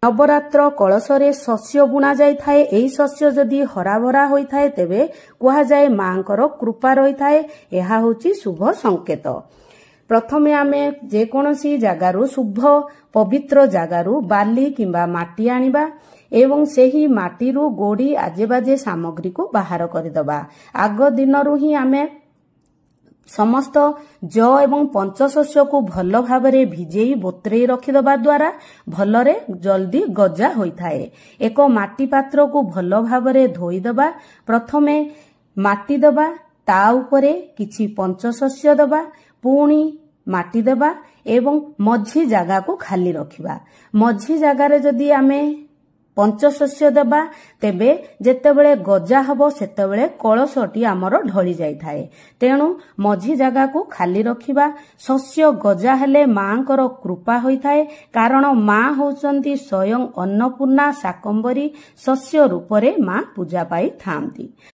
नवरात्र कलशरे शस्य बुणा जाय थाए। एही शस्य जदि हराभरा होई थाए तेबे कुहा जाए मांकर कृपा रही थाए। एहा होची शुभ संकेत। प्रथमे आमे जेकोनोसी जगारू शुभ पवित्र जगारू बाली किंबा माटी आनिबा एवं सेही माटीरू गोड़ी आजेबाजे सामग्री को बाहर करदबा। आग दिनरू ही आमे समस्त ज एवं पंचशस्य को भल भावरे भिजेई बोतरेई रखिदबा द्वारा भलरे जल्दी गजा होई थाए। एक माटी पात्र को भल भावरे धोईदबा। प्रथमे माटी दबा, ता उपरे किछि पंचशस्य दबा, पुणी माटी देबा एवं मझी जगह को खाली रखिबा। मझी जगार जदि आमे पंचशस्य देबा तेबे जेतेबेले गजा हबो सेतेबेले कलशटी आमर ढली जाई थाए। तेणु मझी जगह को खाली रखिबा। शस्य गजा हेले मांकर कृपा होई थाए, कारण मां होचंती स्वयं अन्नपूर्णा शाकंभरी। शस्य रूपरे मां पूजा पाई थांती।